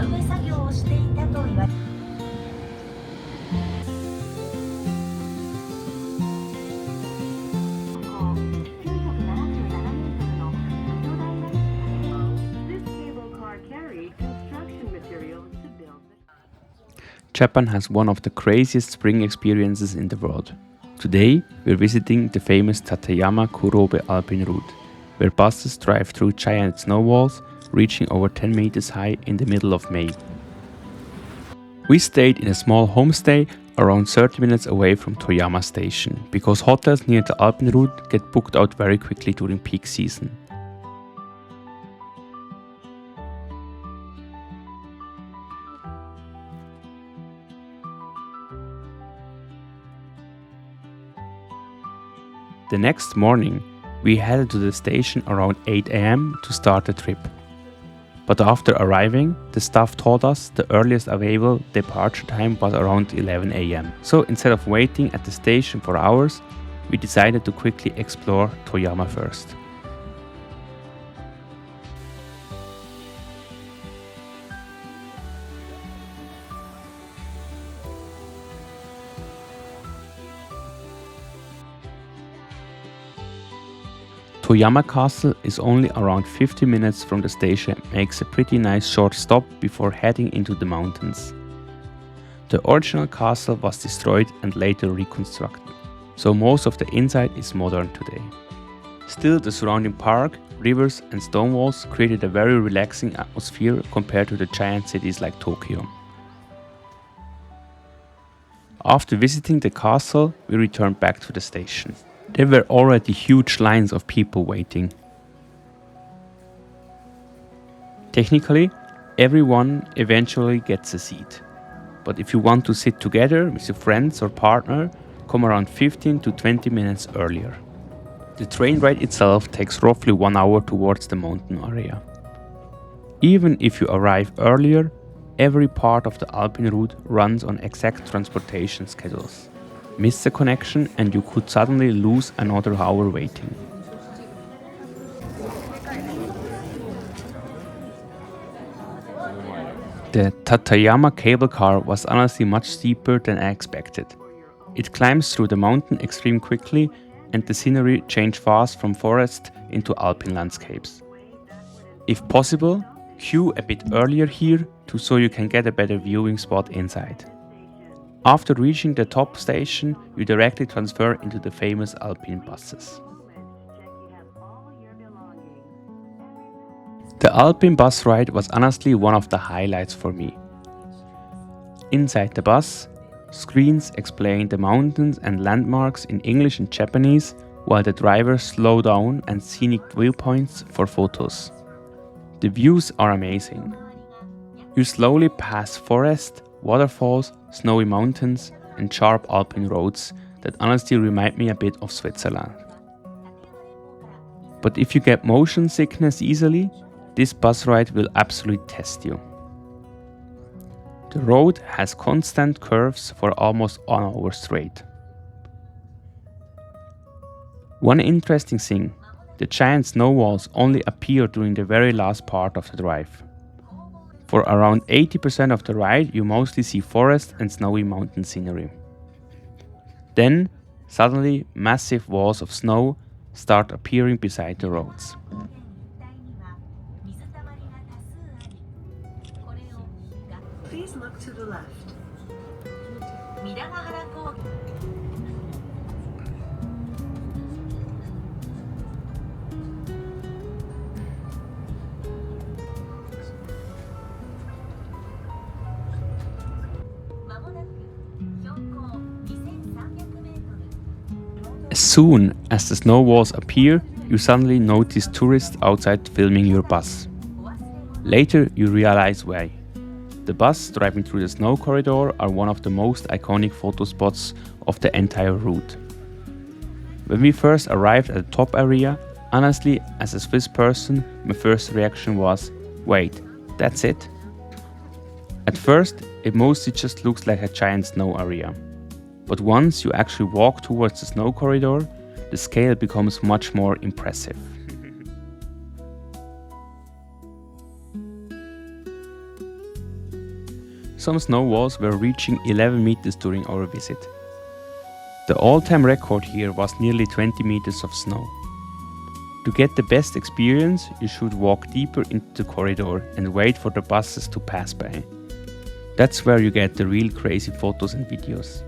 植え作業をしていたと言われJapan has one of the craziest spring experiences in the world. Today, we're visiting the famous Tateyama Kurobe Alpine Route, where buses drive through giant snow walls reaching over 10 meters high in the middle of May. We stayed in a small homestay around 30 minutes away from Toyama station, because hotels near the Alpine Route get booked out very quickly during peak season. The next morning, we headed to the station around 8 am to start the trip. But after arriving, the staff told us the earliest available departure time was around 11 am. So instead of waiting at the station for hours, we decided to quickly explore Toyama first. Toyama Castle is only around 50 minutes from the station and makes a pretty nice short stop before heading into the mountains. The original castle was destroyed and later reconstructed, so most of the inside is modern today. Still, the surrounding park, rivers and stone walls created a very relaxing atmosphere compared to the giant cities like Tokyo. After visiting the castle, we returned back to the station. There were already huge lines of people waiting. Technically, everyone eventually gets a seat. But if you want to sit together with your friends or partner, come around 15 to 20 minutes earlier. The train ride itself takes roughly 1 hour towards the mountain area. Even if you arrive earlier, every part of the Alpine route runs on exact transportation schedules. Miss the connection and you could suddenly lose another hour waiting. The Tateyama cable car was honestly much steeper than I expected. It climbs through the mountain extremely quickly and the scenery changed fast from forest into alpine landscapes. If possible, queue a bit earlier here so you can get a better viewing spot inside. After reaching the top station, you directly transfer into the famous Alpine buses. The Alpine Bus Ride was honestly one of the highlights for me. Inside the bus, screens explain the mountains and landmarks in English and Japanese, while the drivers slow down and scenic viewpoints for photos. The views are amazing. You slowly pass forest, waterfalls, snowy mountains and sharp alpine roads that honestly remind me a bit of Switzerland. But if you get motion sickness easily, this bus ride will absolutely test you. The road has constant curves for almost 1 hour straight. One interesting thing, the giant snow walls only appear during the very last part of the drive. For around 80% of the ride, you mostly see forest and snowy mountain scenery. Then, suddenly, massive walls of snow start appearing beside the roads. Please look to the left. As soon as the snow walls appear, you suddenly notice tourists outside filming your bus. Later you realize why. The bus driving through the snow corridor are one of the most iconic photo spots of the entire route. When we first arrived at the top area, honestly, as a Swiss person, my first reaction was, wait, that's it? At first, it mostly just looks like a giant snow area. But once you actually walk towards the snow corridor, the scale becomes much more impressive. Some snow walls were reaching 11 meters during our visit. The all-time record here was nearly 20 meters of snow. To get the best experience, you should walk deeper into the corridor and wait for the buses to pass by. That's where you get the real crazy photos and videos.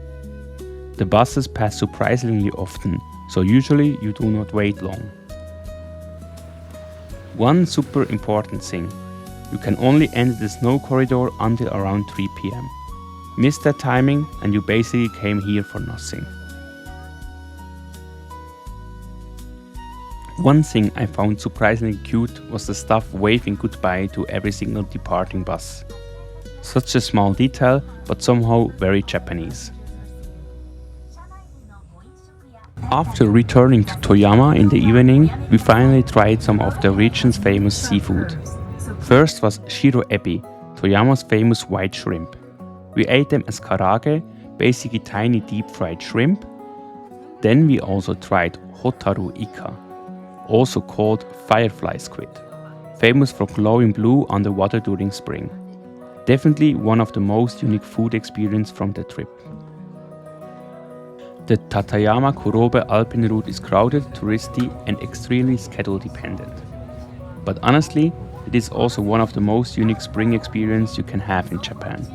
The buses pass surprisingly often, so usually you do not wait long. One super important thing, you can only enter the snow corridor until around 3 p.m. Miss that timing and you basically came here for nothing. One thing I found surprisingly cute was the staff waving goodbye to every single departing bus. Such a small detail, but somehow very Japanese. After returning to Toyama in the evening, we finally tried some of the region's famous seafood. First was shiro ebi, Toyama's famous white shrimp. We ate them as karage, basically tiny deep fried shrimp. Then we also tried hotaru ika, also called firefly squid, famous for glowing blue underwater during spring. Definitely one of the most unique food experiences from the trip. The Tateyama Kurobe Alpine Route is crowded, touristy and extremely schedule dependent. But honestly, it is also one of the most unique spring experiences you can have in Japan.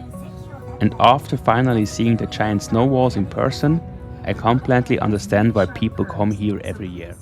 And after finally seeing the giant snow walls in person, I completely understand why people come here every year.